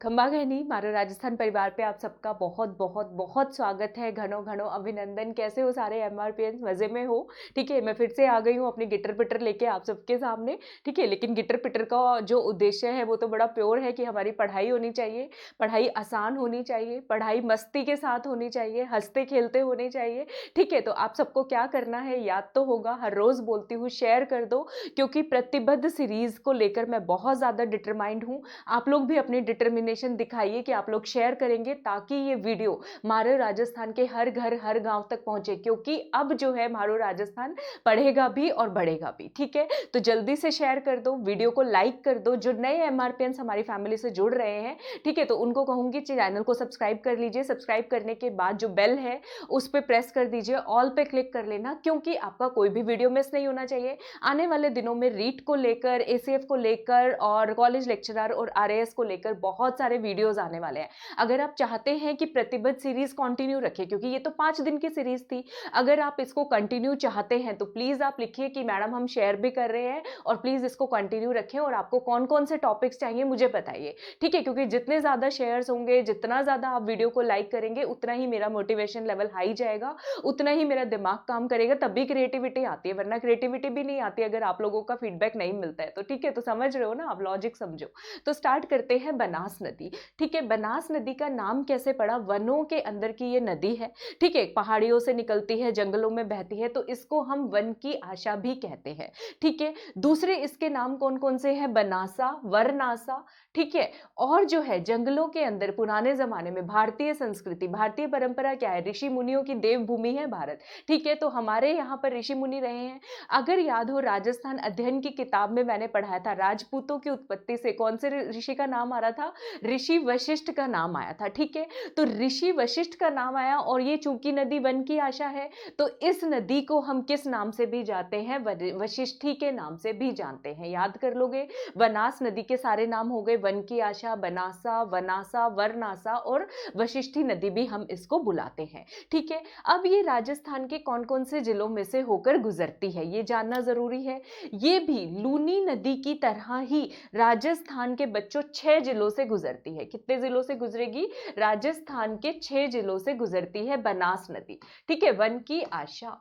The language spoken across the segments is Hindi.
खंबा गहनी मारो राजस्थान परिवार पे आप सबका बहुत बहुत बहुत स्वागत है। घनो घनो अभिनंदन। कैसे हो सारे एमआरपीएन? मजे में हो? ठीक है, मैं फिर से आ गई हूँ अपनी गिटर पिटर लेके आप सबके सामने। ठीक है, लेकिन गिटर पिटर का जो उद्देश्य है वो तो बड़ा प्योर है कि हमारी पढ़ाई होनी चाहिए, पढ़ाई आसान होनी चाहिए, पढ़ाई मस्ती के साथ होनी चाहिए, हंसते खेलते होनी चाहिए। ठीक है, तो आप सबको क्या करना है याद तो होगा, हर रोज बोलती हूँ शेयर कर दो, क्योंकि प्रतिबद्ध सीरीज को लेकर मैं बहुत ज्यादा डिटरमाइंड हूँ। आप लोग भी अपनी डिटर्मिनेशन दिखाइए कि आप लोग शेयर करेंगे ताकि ये वीडियो मारो राजस्थान के हर घर हर गांव तक पहुंचे, क्योंकि अब जो है मारो राजस्थान पढ़ेगा भी और बढ़ेगा भी। ठीक है, तो जल्दी से शेयर कर दो, वीडियो को लाइक कर दो। जो नए एमआरपीएंस हमारी फैमिली से जुड़ रहे हैं, ठीक है, तो उनको कहूंगी चैनल को सब्सक्राइब कर लीजिए। सब्सक्राइब करने के बाद जो बेल है उस पर प्रेस कर दीजिए, ऑल पे क्लिक कर लेना, क्योंकि आपका कोई भी वीडियो मिस नहीं होना चाहिए। आने वाले दिनों में रीट को लेकर, एसीएफ को लेकर और कॉलेज लेक्चरर और आरएएस को लेकर बहुत सारे वीडियोस आने वाले हैं। अगर आप चाहते हैं कि प्रतिबद्ध सीरीज कंटिन्यू रखें, क्योंकि ये तो 5 दिन की सीरीज थी, अगर आप इसको कंटिन्यू चाहते हैं तो प्लीज आप लिखिए कि मैडम हम शेयर भी कर रहे हैं और प्लीज इसको कंटिन्यू रखें, और आपको कौन कौन से टॉपिक्स चाहिए मुझे बताइए। ठीक है, क्योंकि जितने ज्यादा शेयर्स होंगे, जितना ज्यादा आप वीडियो को लाइक करेंगे, उतना ही मेरा मोटिवेशन लेवल हाई जाएगा, उतना ही मेरा दिमाग काम करेगा, तभी क्रिएटिविटी आती है, वरना क्रिएटिविटी भी नहीं आती अगर आप लोगों का फीडबैक नहीं मिलता है तो। ठीक है, तो समझ रहे हो ना आप, लॉजिक समझो। तो स्टार्ट करते हैं। बनास नदी। ठीक है, बनास नदी का नाम कैसे पड़ा? वनों के अंदर की ये नदी है। ठीक है, पहाड़ियों से निकलती है, जंगलों में बहती है, तो इसको हम वन की आशा भी कहते हैं। ठीक है, दूसरे इसके नाम कौन कौन से हैं? बनासा, वरनासा। ठीक है, और जो है जंगलों के अंदर पुराने जमाने में भारतीय संस्कृति, भारतीय परंपरा क्या है? ऋषि मुनियों की देवभूमि है भारत। ठीक है, तो हमारे यहाँ पर ऋषि मुनि रहे हैं। अगर याद हो, राजस्थान अध्ययन की किताब में मैंने पढ़ाया था, राजपूतों की उत्पत्ति से कौन से ऋषि का नाम आ रहा था? ऋषि वशिष्ठ का नाम आया था। ठीक है, तो ऋषि वशिष्ठ का नाम आया, और ये चूंकि नदी वन की आशा है, तो इस नदी को हम किस नाम से भी जानते हैं? वशिष्ठी के नाम से भी जानते हैं। याद कर लोगे, बनास नदी के सारे नाम हो गए, वन की आशा, बनासा, वनासा, वरनासा, और वशिष्ठी नदी भी हम इसको बुलाते हैं। ठीक है, अब ये राजस्थान के कौन कौन से जिलों में से होकर गुजरती है ये जानना जरूरी है। ये भी लूनी नदी की तरह ही राजस्थान के बच्चों 6 जिलों से गुजरती है। कितने जिलों से गुजरेगी? राजस्थान के 6 जिलों से गुजरती है बनास नदी। ठीक है, वन की आशा।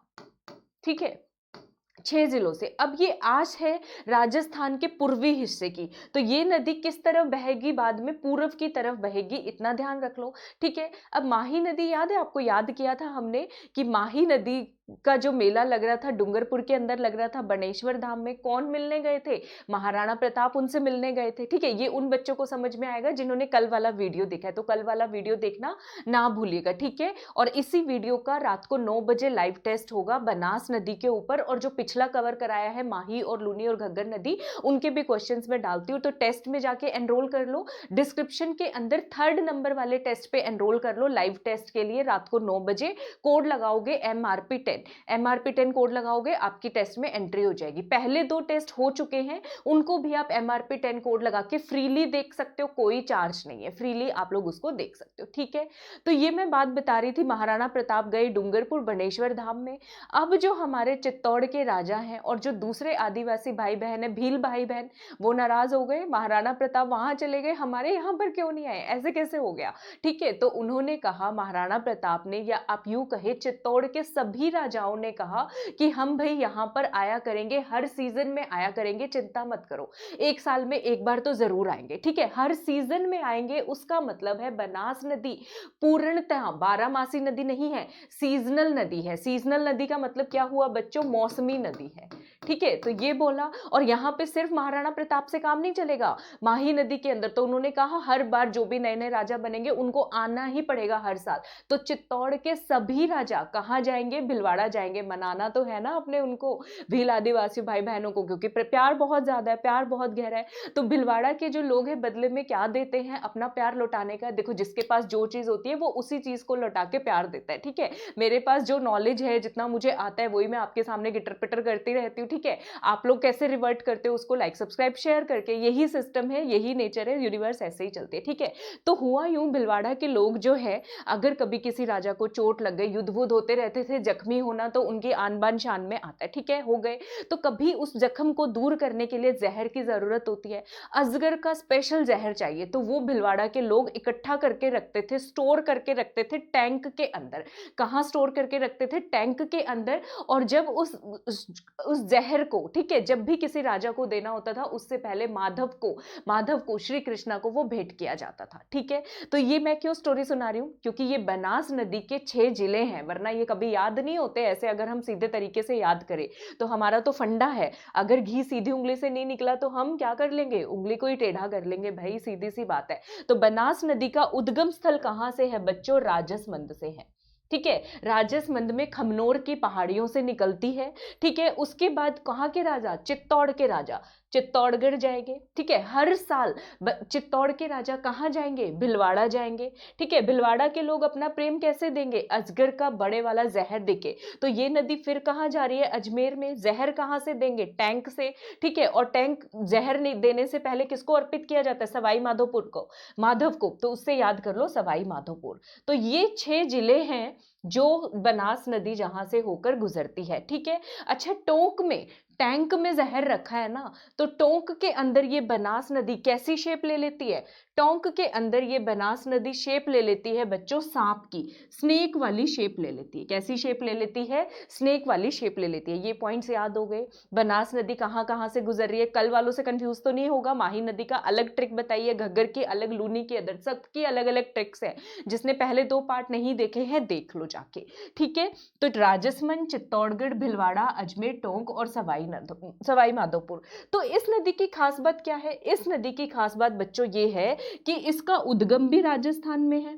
ठीक है, 6 जिलों से। अब ये आश है राजस्थान के पूर्वी हिस्से की, तो ये नदी किस तरफ बहेगी? बाद में पूर्व की तरफ बहेगी, इतना ध्यान रख लो। ठीक है, अब माही नदी याद है आपको? याद किया था हमने कि माही नदी का जो मेला लग रहा था डूंगरपुर के अंदर लग रहा था बनेश्वर धाम में, कौन मिलने गए थे? महाराणा प्रताप उनसे मिलने गए थे। ठीक है, ये उन बच्चों को समझ में आएगा जिन्होंने कल वाला वीडियो देखा है, तो कल वाला वीडियो देखना ना भूलिएगा। ठीक है, और इसी वीडियो का रात को 9 बजे लाइव टेस्ट होगा बनास नदी के ऊपर, और जो पिछला कवर कराया है माही और लूनी और घग्गर नदी, उनके भी क्वेश्चंस में डालती हूँ, तो टेस्ट में जाके एनरोल कर लो। डिस्क्रिप्शन के अंदर 3rd नंबर वाले टेस्ट पे एनरोल कर लो लाइव टेस्ट के लिए। रात को 9 बजे कोड लगाओगे MRP10, MRP10 कोड लगाओगे, आपकी टेस्ट में एंट्री हो जाएगी। पहले 2 टेस्ट हो चुके हैं, उनको भी आप MRP10 कोड लगा के फ्रीली देख सकते हो, कोई चार्ज नहीं है, फ्रीली आप लोग उसको देख सकते हो। ठीक है, तो ये मैं बात बता रही थी, महाराणा प्रताप गए डूंगरपुर बनेश्वर धाम में। अब जो हमारे चित्तौड़ के राजा हैं और जो दूसरे आदिवासी भाई बहन है, भील भाई बहन, वो नाराज हो गए, महाराणा प्रताप वहां चले गए, हमारे यहाँ पर क्यों नहीं आए, ऐसे कैसे हो गया? ठीक है, तो उन्होंने कहा, महाराणा प्रताप ने, या आप यूं कहे चित्तौड़ के सभी राजाओं ने कहा कि हम भाई यहाँ पर आया करेंगे, हर सीजन में आया करेंगे, चिंता मत करो, 1 साल में एक बार तो जरूर आएंगे। ठीक है, हर सीजन में आएंगे, उसका मतलब है बनास नदी पूर्णतः 12 मासी नदी नहीं है, सीजनल नदी है। सीजनल नदी का मतलब क्या हुआ बच्चों? मौसमी नदी है। ठीक है, तो ये बोला, और यहाँ पे सिर्फ महाराणा प्रताप से काम नहीं चलेगा। माही नदी के अंदर तो उन्होंने कहा हर बार जो भी नए नए राजा बनेंगे उनको आना ही पड़ेगा हर साल, तो चित्तौड़ के सभी राजा कहाँ जाएंगे? भिलवाड़ा जाएंगे। मनाना तो है ना अपने उनको, भील आदिवासी भाई बहनों को, क्योंकि प्यार बहुत ज्यादा है, प्यार बहुत गहरा है। तो भिलवाड़ा के जो लोग हैं बदले में क्या देते हैं? अपना प्यार लौटाने का। देखो, जिसके पास जो चीज होती है वो उसी चीज को लौटा के प्यार देता है। ठीक है, मेरे पास जो नॉलेज है, जितना मुझे आता है, वही मैं आपके सामने गिटर पिटर करती रहती हूँ। ठीक है, आप लोग कैसे रिवर्ट करते हो उसको लाइक सब्सक्राइब शेयर करके, यही सिस्टम है, यही नेचर है, यूनिवर्स ऐसे ही चलते हैं, ठीक है। तो हुआ यूं, भिलवाड़ा के लोग जो है, अगर कभी किसी राजा को चोट लग गई, युद्ध वुद्ध होते रहते थे, जख्मी होना तो उनकी आन बान शान में आता है, ठीक है, हो गए, तो कभी उस जख्म को दूर करने के लिए जहर की जरूरत होती है, अजगर का स्पेशल जहर चाहिए, तो वो भिलवाड़ा के लोग इकट्ठा करके रखते थे, स्टोर करके रखते थे टैंक के अंदर। कहाँ स्टोर करके रखते थे? टैंक के अंदर। और जब उस जहर को, ठीक है, जब भी किसी राजा को देना होता था, उससे पहले माधव को श्री कृष्णा को वो भेंट किया जाता था, ठीक है। तो ये मैं क्यों स्टोरी सुना रही हूँ? क्योंकि ये बनास नदी के 6 जिले हैं, वरना ये कभी याद नहीं होते ऐसे, अगर हम सीधे तरीके से याद करें तो हमारा तो फंडा है, अगर घी सीधी उंगली से नहीं निकला तो हम क्या कर लेंगे? उंगली को ही टेढ़ा कर लेंगे भाई, सीधी सी बात है। तो बनास नदी का उद्गम स्थल कहां से है बच्चों? राजसमंद से है, ठीक है। राजसमंद में खमनोर की पहाड़ियों से निकलती है, ठीक है। उसके बाद कहाँ के राजा? चित्तौड़ के राजा चित्तौड़गढ़ जाएंगे, ठीक है। हर साल चित्तौड़ के राजा कहाँ जाएंगे? भिलवाड़ा जाएंगे, ठीक है। भिलवाड़ा के लोग अपना प्रेम कैसे देंगे? अजगर का बड़े वाला जहर देके। तो ये नदी फिर कहाँ जा रही है? अजमेर में। जहर कहाँ से देंगे? टैंक से, ठीक है। और टैंक जहर नहीं देने से पहले किसको अर्पित किया जाता है? सवाई माधोपुर को, माधव को, तो उससे याद कर लो सवाई माधोपुर। तो ये 6 जिले हैं जो बनास नदी जहां से होकर गुजरती है, ठीक है। अच्छा, टोंक में, टैंक में जहर रखा है ना, तो टोंक के अंदर ये बनास नदी कैसी शेप ले लेती है? टोंक के अंदर ये बनास नदी शेप ले लेती है बच्चों सांप की, स्नेक वाली शेप ले लेती है। कैसी शेप ले लेती है? स्नेक वाली शेप ले लेती है। ये पॉइंट्स याद हो गए। बनास नदी कहाँ कहाँ से गुजर रही है? कल वालों से कंफ्यूज तो नहीं होगा। माही नदी का अलग ट्रिक बताइए, घग्गर की अलग, लूनी की अलग, सबकी अलग अलग ट्रिक्स है। जिसने पहले 2 पार्ट नहीं देखे हैं देख लो जाके, ठीक है। तो राजसमंद, चित्तौड़गढ़, भिलवाड़ा, अजमेर, टोंक और सवाई माधोपुर। तो इस नदी की खास बात क्या है? इस नदी की खास बात बच्चों ये है कि इसका उद्गम भी राजस्थान में है,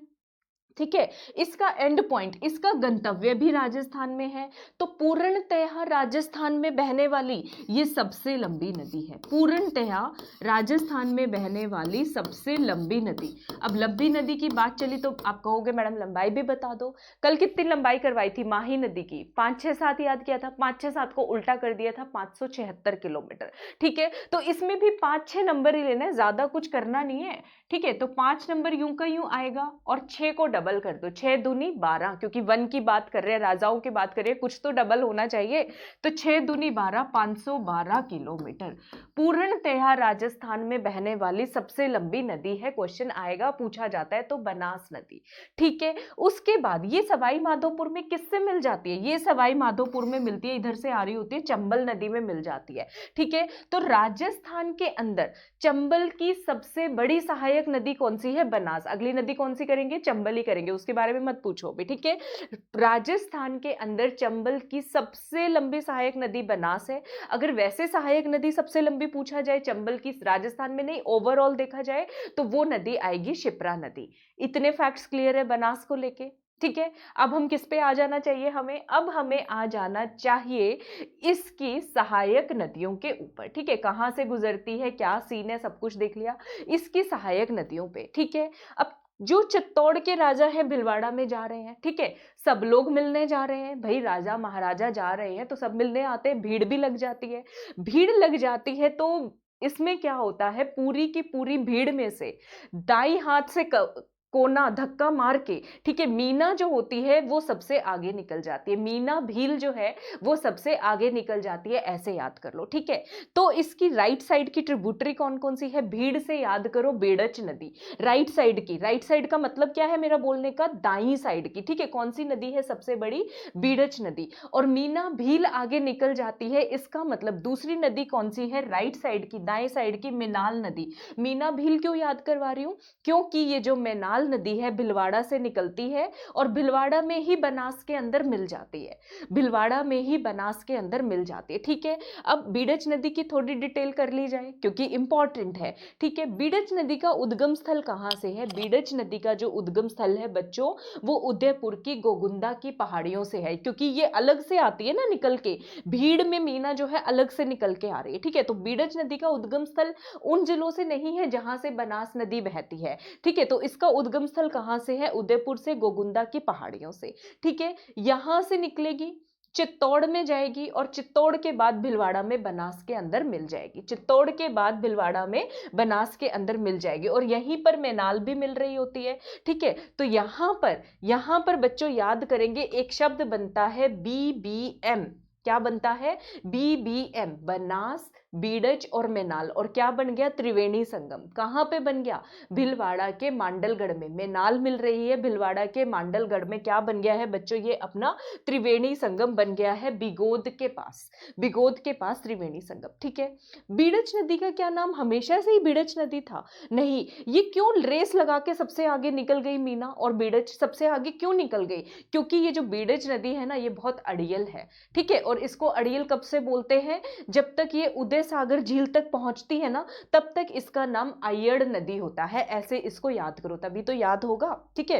ठीक है। इसका एंड पॉइंट, इसका गंतव्य भी राजस्थान में है। तो पूर्णतः राजस्थान में बहने वाली ये सबसे लंबी नदी है, पूर्णतः राजस्थान में बहने वाली सबसे लंबी नदी। अब लंबी नदी की बात चली तो आप कहोगे मैडम लंबाई भी बता दो। कल कितनी लंबाई करवाई थी माही नदी की? 5, 6, 7 याद किया था, 5, 6, 7 को उल्टा कर दिया था, 576 किलोमीटर, ठीक है। तो इसमें भी 5, 6 नंबर ही लेना है, ज्यादा कुछ करना नहीं है, ठीक है। तो 5 नंबर यूं का यूं आएगा और 6 को डबल कर दो, 6 दूनी 12, क्योंकि 1 की बात कर रहे हैं, राजाओं की बात कर रहे हैं, कुछ तो डबल होना चाहिए। तो 6 दूनी 12, 512 किलोमीटर पूर्णतः राजस्थान में बहने वाली सबसे लंबी नदी है। क्वेश्चन आएगा, पूछा जाता है तो बनास नदी, ठीक है। उसके बाद ये सवाई माधोपुर में किससे मिल जाती है? ये सवाई माधोपुर में मिलती है, इधर से आ रही होती है, चंबल नदी में मिल जाती है, ठीक है। तो राजस्थान के अंदर चंबल की सबसे बड़ी सहायक नदी कौन सी है? बनास। अगली नदी कौन सी करेंगे? चंबल ही करेंगे, उसके बारे में मत पूछो भी, ठीक है। राजस्थान के अंदर चंबल की सबसे लंबी सहायक नदी बनास है। अगर वैसे सहायक नदी सबसे लंबी पूछा जाए चंबल की, राजस्थान में नहीं ओवरऑल देखा जाए, तो वो नदी आएगी शिप्रा नदी। इतने फैक्ट्स क्लियर है बनास को लेके, ठीक है। अब हम किस पे आ जाना चाहिए हमें? अब हमें आ जाना चाहिए इसकी सहायक नदियों के ऊपर, ठीक है। कहां से गुजरती है, क्या सीन है, सब कुछ देख लिया, इसकी सहायक नदियों पे, ठीक है। अब जो चित्तौड़ के राजा है भिलवाड़ा में जा रहे हैं, ठीक है, सब लोग मिलने जा रहे हैं भाई, राजा महाराजा जा रहे हैं तो सब मिलने आते हैं, भीड़ भी लग जाती है। भीड़ लग जाती है तो इसमें क्या होता है, पूरी की पूरी भीड़ में से दाई हाथ से कोना धक्का मार के, ठीक है, मीना जो होती है वो सबसे आगे निकल जाती है, मीना भील जो है वो सबसे आगे निकल जाती है, ऐसे याद कर लो, ठीक है। तो इसकी राइट साइड की ट्रिब्यूटरी कौन कौन सी है? भीड़ से याद करो बेड़च नदी, राइट साइड की। राइट साइड का मतलब क्या है मेरा बोलने का? दाई साइड की, ठीक है। कौन सी नदी है सबसे बड़ी? बीड़च नदी। और मीना भील आगे निकल जाती है, इसका मतलब दूसरी नदी कौन सी है? राइट साइड की, दाएं साइड की, मिनाल नदी। मीना भील क्यों याद करवा रही हूं? क्योंकि ये जो मिनाल नदी है भिलवाड़ा से निकलती है और भिलवाड़ा में ही बनास के अंदर मिल जाती है, भिलवाड़ा में ही बनास के अंदर मिल जाती है, ठीक है। अब बीड़च नदी की थोड़ी डिटेल कर ली जाए क्योंकि इंपॉर्टेंट है, ठीक है। बीड़च नदी का उद्गम स्थल कहां से है? बीड़च नदी का जो उद्गम स्थल है बच्चों वो उदयपुर की गोगुंदा की पहाड़ियों से है, क्योंकि ये अलग से आती है ना निकल के, भीड़ में मीना जो है अलग से निकल के आ रही है, ठीक है। तो बीड़च नदी का उद्गम स्थल उन जिलों से नहीं है जहां से बनास नदी बहती है, ठीक है। तो इसका उद्गम स्थल कहां से है? उदयपुर से, गोगुंदा की पहाड़ियों से, ठीक है। यहां से निकलेगी चित्तौड़ में जाएगी और चित्तौड़ के बाद भीलवाड़ा में बनास के अंदर मिल जाएगी। चित्तौड़ के बाद भीलवाड़ा में बनास के अंदर मिल जाएगी और यहीं पर मैनाल भी मिल रही होती है। ठीक है, तो यहां पर बच्चों याद करेंगे, एक शब्द बनता है BBM। क्या बनता है? BBM, बनास, बीडच और मैनाल। और क्या बन गया? त्रिवेणी संगम। कहां पे बन गया? भीलवाड़ा के मांडलगढ़ में। मैनाल मिल रही है भीलवाड़ा के मांडलगढ़ में। क्या बन गया है बच्चों? ये अपना त्रिवेणी संगम बन गया है बिगोद के पास। बिगोद के पास त्रिवेणी संगम। ठीक है, बीडच नदी का क्या नाम हमेशा से ही बीडच नदी था? नहीं। ये क्यों रेस लगा के सबसे आगे निकल गई मीना, और बीडच सबसे आगे क्यों निकल गई? क्योंकि ये जो बीडच नदी है ना, ये बहुत अड़ियल है। ठीक है, और इसको अड़ियल कब से बोलते हैं? जब तक ये उदय सागर झील तक पहुंचती है ना, तब तक इसका नाम अय्यड़ नदी होता है। ऐसे इसको याद करो, तभी तो याद होगा। ठीक है,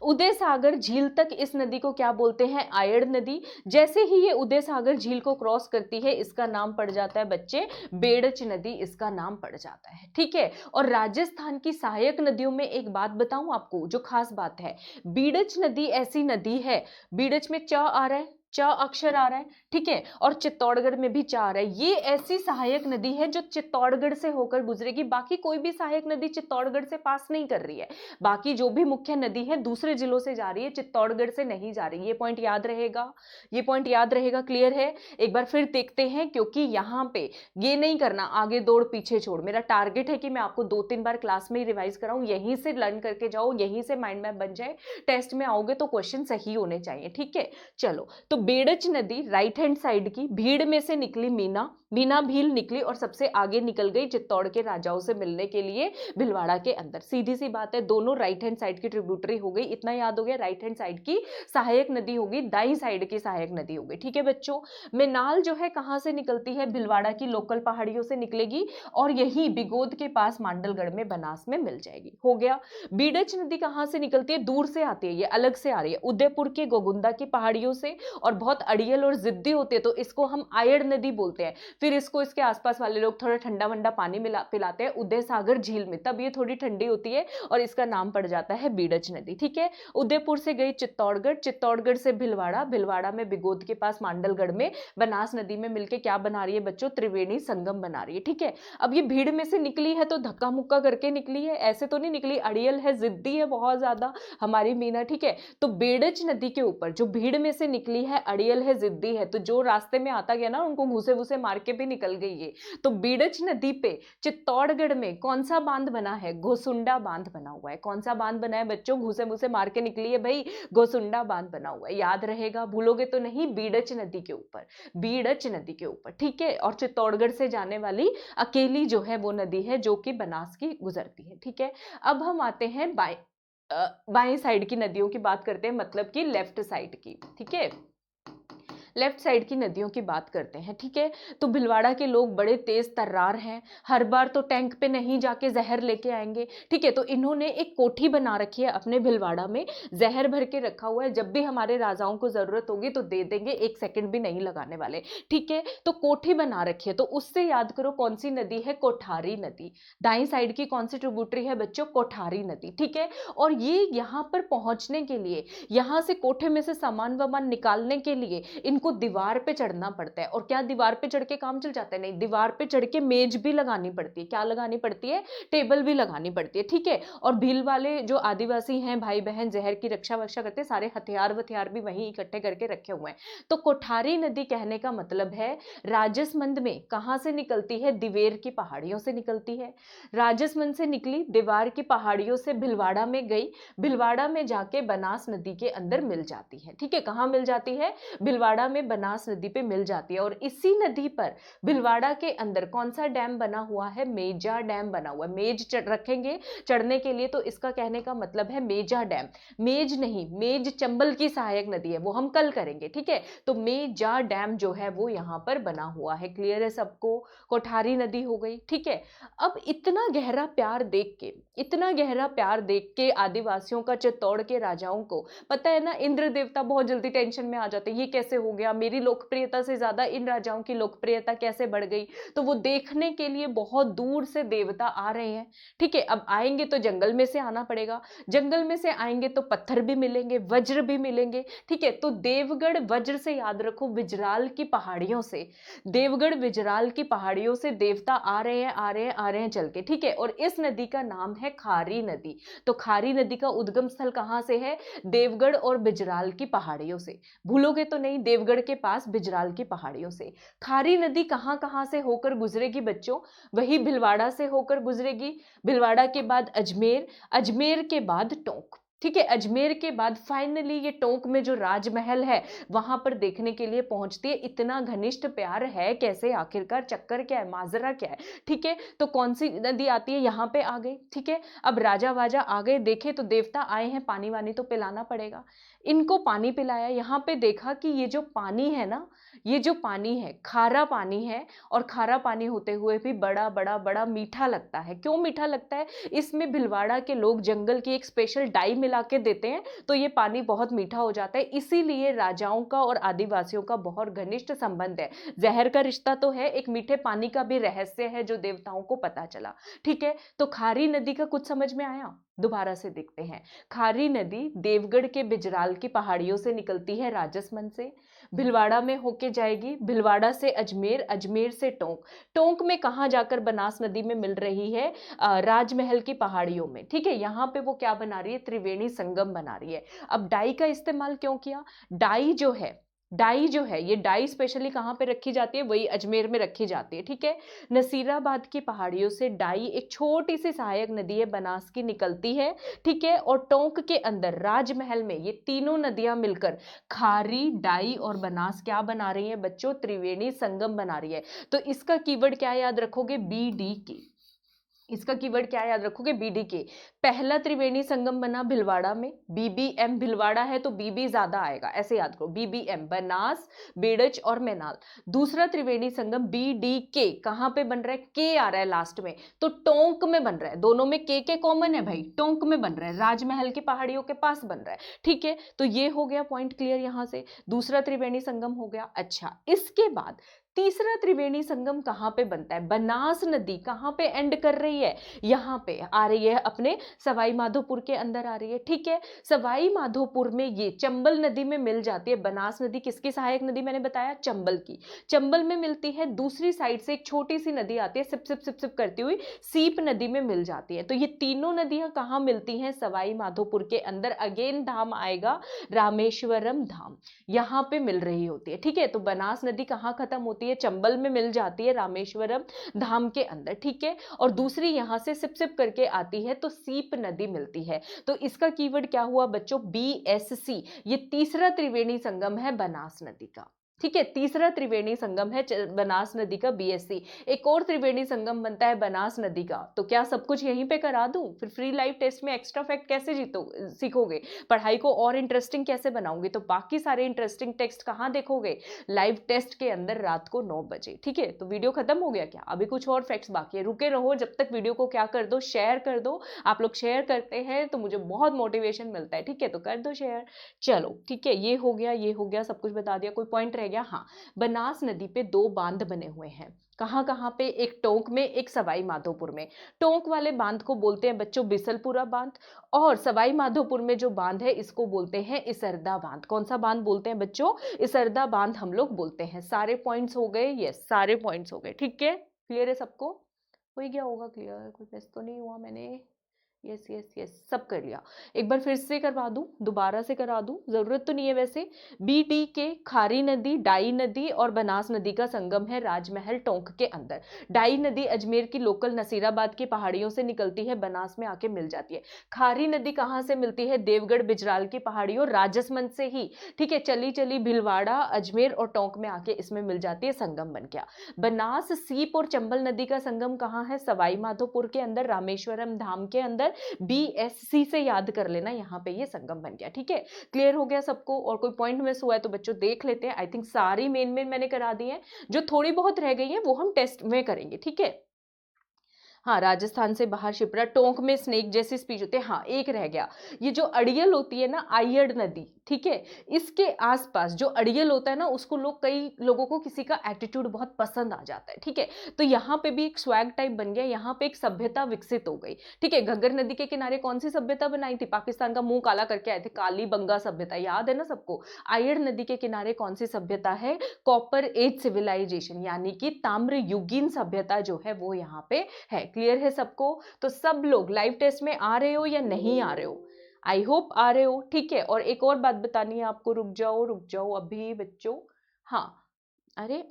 उदय सागर झील तक इस नदी को क्या बोलते हैं? अय्यड़ नदी। जैसे ही ये उदय सागर झील को क्रॉस करती है, इसका नाम पड़ जाता है बच्चे बेड़च नदी, इसका नाम पड़ जाता है। ठीक है, और राजस्थान की सहायक नदियों में एक बात बताऊं आपको, जो खास बात है, बीड़च नदी ऐसी नदी है, बीड़च में च आ रहा है, च अक्षर आ रहा है। ठीक है, और चित्तौड़गढ़ में भी च आ रहा है। ये ऐसी सहायक नदी है जो चित्तौड़गढ़ से होकर गुजरेगी। बाकी कोई भी सहायक नदी चित्तौड़गढ़ से पास नहीं कर रही है। बाकी जो भी मुख्य नदी है दूसरे जिलों से जा रही है, चित्तौड़गढ़ से नहीं जा रही। ये पॉइंट याद रहेगा, ये पॉइंट याद रहेगा। क्लियर है? एक बार फिर देखते हैं, क्योंकि यहाँ पे ये नहीं करना आगे दौड़ पीछे छोड़। मेरा टारगेट है कि मैं आपको 2-3 बार क्लास में ही रिवाइज कराऊं, यहीं से लर्न करके जाओ, यहीं से माइंड मैप बन जाए। टेस्ट में आओगे तो क्वेश्चन सही होने चाहिए। ठीक है, चलो, तो बेड़च नदी राइट हैंड साइड की, भीड़ में से निकली मीना, मीना भील निकली और सबसे आगे निकल गई चित्तौड़ के राजाओं से मिलने के लिए भिलवाड़ा के अंदर। सीधी सी बात है, दोनों राइट हैंड साइड की ट्रिब्यूटरी हो गई। इतना याद हो गया, राइट हैंड साइड की सहायक नदी होगी, दाई साइड की सहायक नदी हो गई। ठीक है बच्चों, मैनाल जो है कहां से निकलती है? भिलवाड़ा की लोकल पहाड़ियों से निकलेगी और यही बिगोद के पास मांडलगढ़ में बनास में मिल जाएगी। हो गया। बीडच नदी कहां से निकलती है? दूर से आती है, ये अलग से आ रही है, उदयपुर के गोगुंदा की पहाड़ियों से, और बहुत अड़ियल और जिद्दी होती है, तो इसको हम अय्यड़ नदी बोलते हैं। फिर इसको इसके आसपास वाले लोग थोड़ा ठंडा वंडा पानी पिलाते हैं उदय सागर झील में, तब ये थोड़ी ठंडी होती है और इसका नाम पड़ जाता है बीडच नदी। ठीक है, उदयपुर से गई चित्तौड़गढ़, चित्तौड़गढ़ से भिलवाड़ा, भिलवाड़ा में बिगोद के पास मांडलगढ़ में बनास नदी में मिलकर क्या बना रही है बच्चों? त्रिवेणी संगम बना रही है। ठीक है, अब ये भीड़ में से निकली है तो धक्का मुक्का करके निकली है, ऐसे तो नहीं निकली। अड़ियल है, जिद्दी है बहुत ज्यादा हमारी मीना। ठीक है, तो बेड़च नदी के ऊपर जो भीड़ में से निकली है, अड़ियल है, जिद्दी है, तो जो रास्ते में आता गया ना, उनको घूसे घूसे मार के भी निकल गई है। तो बीडच नदी पे चित्तौड़गढ़ में कौन सा बांध बना है? घोसुंडा बांध बना हुआ है। कौन सा बांध बना है बच्चों? घूसे घूसे मार के निकली है भाई, घोसुंडा बांध बना हुआ है। याद रहेगा, भूलोगे तो नहीं। बीडच नदी के ऊपर, बीडच नदी के ऊपर। ठीक है, और चित्तौड़गढ़ से जाने वाली अकेली जो है वो नदी है जो कि बनास की गुजरती है। ठीक है, अब हम आते हैं बाएं साइड की नदियों की बात करते हैं, मतलब कि लेफ्ट साइड की। ठीक है, लेफ्ट साइड की नदियों की बात करते हैं। ठीक है, तो भिलवाड़ा के लोग बड़े तेज तर्रार हैं, हर बार तो टैंक पे नहीं जाके जहर लेके आएंगे। ठीक है, तो इन्होंने एक कोठी बना रखी है अपने भिलवाड़ा में, जहर भर के रखा हुआ है, जब भी हमारे राजाओं को जरूरत होगी तो दे देंगे, 1 सेकंड भी नहीं लगाने वाले। ठीक है, तो कोठी बना रखी है, तो उससे याद करो कौन सी नदी है? कोठारी नदी। दाई साइड की कौन सी ट्रिब्यूटरी है बच्चों? कोठारी नदी। ठीक है, और ये यहां पर पहुंचने के लिए, यहां से कोठे में से सामान वामान निकालने के लिए इनको दीवार पे चढ़ना पड़ता है। और क्या दीवार पे चढ़ के काम चल जाता है? नहीं, दीवार पे चढ़ के मेज भी लगानी पड़ती है। क्या लगानी पड़ती है? टेबल भी लगानी पड़ती है। ठीक है, और भील वाले जो आदिवासी हैं, भाई बहन, जहर की रक्षा वक्षा करते, सारे हथियार वथियार भी वहीं इकट्ठे करके रखे हुए हैं। तो कोठारी नदी कहने का मतलब है राजसमंद में कहां से निकलती है? दिवेर की पहाड़ियों से निकलती है। राजसमंद से निकली, दीवार की पहाड़ियों से भिलवाड़ा में गई, भिलवाड़ा में जाके बनास नदी के अंदर मिल जाती है। ठीक है, कहां मिल जाती है? भिलवाड़ा में बनास नदी पे मिल जाती है। और इसी नदी पर भिलवाड़ा के अंदर कौन सा डैम बना हुआ है? मेजा डैम बना हुआ है। मेज रखेंगे चढ़ने के लिए, तो इसका कहने का मतलब है मेजा डैम। मेज नहीं, मेज चंबल की सहायक नदी है, वो हम कल करेंगे। ठीक है, तो मेजा डैम जो है वो यहां पर बना हुआ है। क्लियर है सबको? कोठारी नदी हो गई। ठीक है, अब इतना गहरा प्यार देख के, इतना गहरा प्यार देख के आदिवासियों का चित्तौड़ के राजाओं को, पता है ना, इंद्र देवता बहुत जल्दी टेंशन में आ जाते हैं, ये कैसे हो गया, मेरी लोकप्रियता से ज्यादा इन राजाओं की लोकप्रियता कैसे बढ़ गई। तो वो देखने के लिए बहुत दूर से देवता आ रहे हैं। ठीक है, अब आएंगे तो जंगल में से आना पड़ेगा, जंगल में से आएंगे तो पत्थर भी मिलेंगे, वज्र भी मिलेंगे। ठीक है, तो देवगढ़ वज्र से याद रखो, विजराल की पहाड़ियों से, देवगढ़ विजराल की पहाड़ियों से देवता आ रहे हैं, आ रहे हैं, आ रहे हैं चल के। ठीक है, और इस नदी का नाम है खारी नदी। तो खारी नदी का उद्गम स्थल कहां से है? देवगढ़ और बिजराल की पहाड़ियों से। भूलोगे तो नहीं, देवगढ़ के पास बिजराल की पहाड़ियों से। खारी नदी कहां कहां से होकर गुजरेगी बच्चों? वही भिलवाड़ा से होकर गुजरेगी, भिलवाड़ा के बाद अजमेर, अजमेर के बाद टोंक। ठीक है, अजमेर के बाद फाइनली ये टोंक में जो राजमहल है वहां पर देखने के लिए पहुंचती है। इतना घनिष्ठ प्यार है कैसे, आखिरकार चक्कर क्या है, माजरा क्या है? ठीक है, तो कौन सी नदी आती है? यहाँ पे आ गई। ठीक है, अब राजा वाजा आ गए, देखे तो देवता आए हैं, पानी वानी तो पिलाना पड़ेगा। इनको पानी पिलाया, यहाँ पे देखा कि ये जो पानी है ना, ये जो पानी है खारा पानी है, और खारा पानी होते हुए भी बड़ा बड़ा बड़ा मीठा लगता है। क्यों मीठा लगता है? इसमें भिलवाड़ा के लोग जंगल की एक स्पेशल डाई मिला के देते हैं, तो ये पानी बहुत मीठा हो जाता है। इसीलिए राजाओं का और आदिवासियों का बहुत घनिष्ठ संबंध है। जहर का रिश्ता तो है, एक मीठे पानी का भी रहस्य है जो देवताओं को पता चला। ठीक है, तो खारी नदी का कुछ समझ में आया? दोबारा से देखते हैं। खारी नदी देवगढ़ के बिजराल की पहाड़ियों से निकलती है, राजसमंद से, भिलवाड़ा में होके जाएगी, भिलवाड़ा से अजमेर, अजमेर से टोंक, टोंक में कहां जाकर बनास नदी में मिल रही है? राजमहल की पहाड़ियों में। ठीक है, यहां पे वो क्या बना रही है? त्रिवेणी संगम बना रही है। अब डाई का इस्तेमाल क्यों किया? डाई जो है, डाई जो है, ये डाई स्पेशली कहां पे रखी जाती है? वही अजमेर में रखी जाती है। ठीक है, नसीराबाद की पहाड़ियों से डाई, एक छोटी सी सहायक नदी है बनास की, निकलती है। ठीक है, और टोंक के अंदर राजमहल में ये तीनों नदियां मिलकर खारी, डाई और बनास क्या बना रही है बच्चों? त्रिवेणी संगम बना रही है। तो इसका कीवर्ड क्या याद रखोगे? BDK। इसका कीवर्ड क्या याद रखोगे? BDK। पहला त्रिवेणी संगम बना भिलवाड़ा में, BBM, भिलवाड़ा है तो BB ज्यादा आएगा, ऐसे याद करो, BBM, बनास, बेड़च और मैनाल। दूसरा त्रिवेणी संगम BDK कहां पे बन रहा है? K आ रहा है लास्ट में, तो टोंक में बन रहा है। दोनों में के कॉमन है भाई, टोंक में बन रहा है, राजमहल की पहाड़ियों के पास बन रहा है। ठीक है, तो ये हो गया पॉइंट क्लियर, यहां से दूसरा त्रिवेणी संगम हो गया। अच्छा, इसके बाद तीसरा त्रिवेणी संगम कहां पे बनता है? बनास नदी कहां पे एंड कर रही है? यहां पे आ रही है, अपने सवाई माधोपुर के अंदर आ रही है। ठीक है, सवाई माधोपुर में ये चंबल नदी में मिल जाती है। बनास नदी किसकी सहायक नदी मैंने बताया? चंबल की, चंबल में मिलती है। दूसरी साइड से एक छोटी सी नदी आती है, सिप सिप सिप सिप करती हुई, सीप नदी में मिल जाती है। तो ये तीनों नदियां कहां मिलती हैं? सवाई माधोपुर के अंदर। अगेन धाम आएगा, रामेश्वरम धाम, यहां पे मिल रही होती है। ठीक है, तो बनास नदी कहां खत्म होती है? चंबल में मिल जाती है, रामेश्वरम धाम के अंदर। ठीक है, और दूसरी यहां से सिप सिप करके आती है तो सीप नदी मिलती है। तो इसका कीवर्ड क्या हुआ बच्चों? BSC। ये तीसरा त्रिवेणी संगम है बनास नदी का। ठीक है, तीसरा त्रिवेणी संगम है बनास नदी का, BSC। एक और त्रिवेणी संगम बनता है बनास नदी का। तो क्या सब कुछ यहीं पे करा दूं? फिर फ्री लाइव टेस्ट में एक्स्ट्रा फैक्ट कैसे सीखोगे? पढ़ाई को और इंटरेस्टिंग कैसे बनाओगे? तो बाकी सारे इंटरेस्टिंग टेक्स्ट कहां देखोगे? लाइव टेस्ट के अंदर रात को 9 बजे। ठीक है, तो वीडियो खत्म हो गया क्या? अभी कुछ और फैक्ट्स बाकी है, रुके रहो जब तक। वीडियो को क्या कर दो? शेयर कर दो। आप लोग शेयर करते हैं तो मुझे बहुत मोटिवेशन मिलता है। ठीक है, तो कर दो शेयर। चलो ठीक है, ये हो गया, ये हो गया, सब कुछ बता दिया। कोई पॉइंट रह गया? हाँ, बनास नदी पे 2 बांध बने हुए हैं। कहां कहां पे? एक टोंक में, एक सवाई माधोपुर में। टोंक वाले बांध को बोलते हैं बच्चों बिसलपुरा बांध, और सवाई माधोपुर में जो बांध है इसको बोलते हैं इसरदा बांध। कौन सा बांध बोलते हैं बच्चों? इसरदा बांध हम लोग बोलते हैं। सारे पॉइंट्स हो गए? यस, सारे पॉइंट्स हो गए। ठीक है, क्लियर है सबको? हो गया होगा क्लियर, कोई मिस तो नहीं हुआ मैंने? यस यस यस, सब कर लिया। एक बार फिर से करवा दूं, दोबारा से करा दूं, जरूरत तो नहीं है वैसे। BDK खारी नदी, डाई नदी और बनास नदी का संगम है राजमहल टोंक के अंदर। डाई नदी अजमेर की लोकल नसीराबाद की पहाड़ियों से निकलती है, बनास में आके मिल जाती है। खारी नदी कहां से मिलती है? देवगढ़ बिजराल की पहाड़ियों, राजसमंद से ही। ठीक है, चली चली भिलवाड़ा, अजमेर और टोंक में आके इसमें मिल जाती है, संगम बन गया। बनास, सीप और चंबल नदी का संगम कहां है? सवाई माधोपुर के अंदर, रामेश्वरम धाम के अंदर। BSC से याद कर लेना, यहां पे ये संगम बन गया। ठीक है, क्लियर हो गया सबको? और कोई पॉइंट मिस हुआ है तो बच्चों देख लेते हैं। आई थिंक सारी मेन मेन मैंने करा दी है, जो थोड़ी बहुत रह गई है वो हम टेस्ट में करेंगे। ठीक है, हाँ, राजस्थान से बाहर शिप्रा, टोंक में स्नेक जैसी स्पीच होते हैं। हाँ, एक रह गया, ये जो अड़ियल होती है ना, आयड़ नदी। ठीक है। इसके आसपास जो अड़ियल होता है ना, उसको लोग, कई लोगों को किसी का एटीट्यूड बहुत पसंद आ जाता है, ठीक है। तो यहाँ पे भी एक स्वैग टाइप बन गया, यहाँ पे एक सभ्यता विकसित हो गई, ठीक है। घग्गर नदी के किनारे कौन सी सभ्यता बनाई थी? पाकिस्तान का मुंह काला करके आए थे, काली बंगा सभ्यता, याद है ना सबको। आयड़ नदी के किनारे कौन सी सभ्यता है? कॉपर एज सिविलाइजेशन, यानी कि ताम्र युगीन सभ्यता जो है वो यहाँ पे है। क्लियर है सबको? तो सब लोग लाइव टेस्ट में आ रहे हो या नहीं आ रहे हो? आई होप आ रहे हो, ठीक है। और एक और बात बतानी है आपको, रुक जाओ अभी बच्चों। हाँ, अरे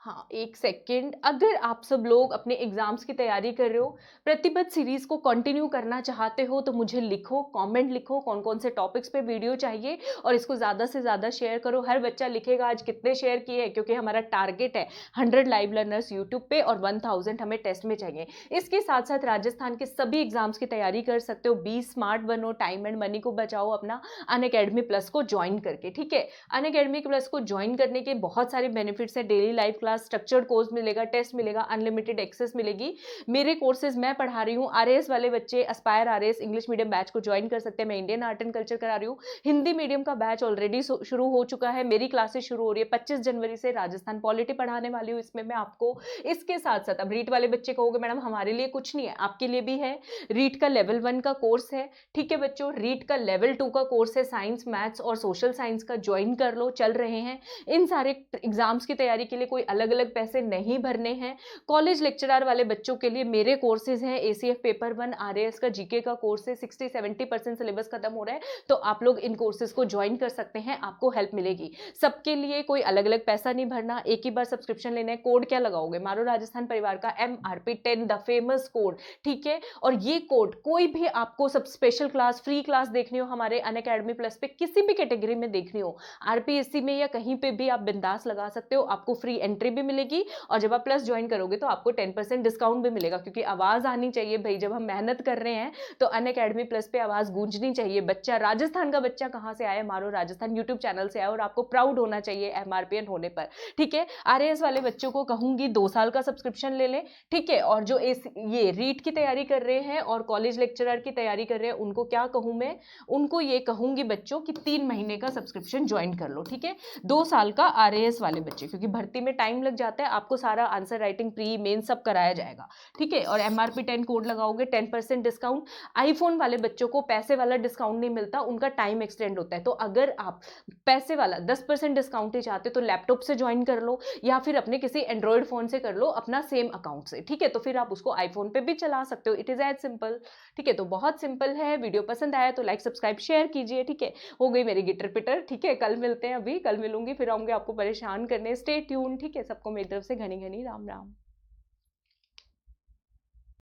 हाँ, एक सेकंड। अगर आप सब लोग अपने एग्जाम्स की तैयारी कर रहे हो, प्रतिपद सीरीज को कंटिन्यू करना चाहते हो, तो मुझे लिखो, कमेंट लिखो कौन कौन से टॉपिक्स पे वीडियो चाहिए, और इसको ज़्यादा से ज़्यादा शेयर करो। हर बच्चा लिखेगा आज कितने शेयर किए, क्योंकि हमारा टारगेट है 100 लाइव लर्नर्स यूट्यूब पे और 1000 हमें टेस्ट में चाहिए। इसके साथ साथ राजस्थान के सभी एग्जाम्स की तैयारी कर सकते हो। बी स्मार्ट बनो, टाइम एंड मनी को बचाओ अपना अनअकैडमी प्लस को ज्वाइन करके, ठीक है। अनअकैडमी प्लस को ज्वाइन करने के बहुत सारे बेनिफिट्स है। Daily live class, structured course मिलेगा, टेस्ट मिलेगा, अनलिमिटेड एक्सेस मिलेगी। मेरे कोर्सेज मैं पढ़ा रही हूँ। आरएएस वाले बच्चे Aspire RAS English medium batch को ज्वाइन कर सकते हैं। मैं इंडियन आर्ट एंड कल्चर करा रही हूँ। हिंदी मीडियम का बैच ऑलरेडी शुरू हो चुका है, मेरी क्लासेस शुरू हो रही है 25 जनवरी से। राजस्थान पॉलिटी पढ़ाने वाली हूँ इसमें मैं आपको। इसके साथ साथ अब रीट वाले बच्चे कहोगे मैडम हमारे लिए कुछ नहीं है, आपके लिए भी है। रीट का लेवल 1 का कोर्स है, ठीक है बच्चों। रीट का लेवल 2 का कोर्स है, साइंस मैथ्स और सोशल साइंस का, ज्वाइन कर लो, चल रहे हैं। इन सारे एग्जाम्स की तैयारी के लिए कोई अलग अलग पैसे नहीं भरने हैं। कॉलेज लेक्चरर वाले बच्चों के लिए मेरे कोर्सेज हैं। एसीएफ पेपर 1, आरएएस का जीके का कोर्स है, 60-70% सिलेबस खत्म हो रहा है, तो आप लोग इन कोर्सेज को ज्वाइन कर सकते हैं, आपको हेल्प मिलेगी। सबके लिए कोई अलग अलग पैसा नहीं भरना, एक ही बार सब्सक्रिप्शन लेना है। कोड क्या लगाओगे? मारो राजस्थान परिवार का MRP10, द फेमस कोड, ठीक है। और ये कोड, कोई भी आपको सब स्पेशल क्लास, फ्री क्लास देखनी हो हमारे अनअकैडमी प्लस पे, किसी भी कैटेगरी में देखनी हो, आरपीएससी में या कहीं पे भी आप बिंदास लगा सकते हो। आपको फ्री एंट्री भी मिलेगी, और जब आप प्लस ज्वाइन करोगे तो आपको 10% डिस्काउंट भी मिलेगा, क्योंकि आवाज आनी चाहिए भाई, जब हम मेहनत कर रहे हैं तो अनअकैडमी प्लस पे आवाज गूंजनी चाहिए। बच्चा, राजस्थान का बच्चा कहां से आया? मारो राजस्थान यूट्यूब चैनल से आया, और आपको प्राउड होना चाहिए एमआरपीएन होने पर, ठीक है। आरएएस वाले बच्चों को कहूंगी 2 साल का सब्सक्रिप्शन ले लें, ठीक है। और जो ये रीट की तैयारी कर रहे हैं और कॉलेज लेक्चरर की तैयारी कर रहे हैं, उनको क्या कहूं मैं? उनको ये कहूंगी बच्चों कि 3 महीने का सब्सक्रिप्शन ज्वाइन कर लो, ठीक है। 2 साल का आरएएस वाले बच्चे, क्योंकि भर्ती में टाइम लग जाता है, आपको सारा आंसर राइटिंग, प्री मेन सब कराया जाएगा, ठीक है। और MRP10 कोड लगाओगे 10% डिस्काउंट। आईफोन वाले बच्चों को पैसे वाला डिस्काउंट नहीं मिलता, उनका टाइम एक्सटेंड होता है। तो अगर आप पैसे वाला 10% डिस्काउंट ही चाहते तो लैपटॉप से ज्वाइन कर लो, या फिर अपने किसी एंड्रॉइड फोन से कर लो, अपना सेम अकाउंट से, ठीक है। तो फिर आप उसको आईफोन पे भी चला सकते हो। इट इज एज सिंपल, ठीक है। तो बहुत सिंपल है। वीडियो पसंद आया तो लाइक सब्सक्राइब शेयर कीजिए, ठीक है। हो गई मेरी गिटर पिटर, ठीक है। कल मिलते हैं, अभी कल मिलूंगी, फिर आऊंगी आपको परेशान करने। स्टे ट्यून, ठीक है। सबको मेरी तरफ से घनी घनी राम राम।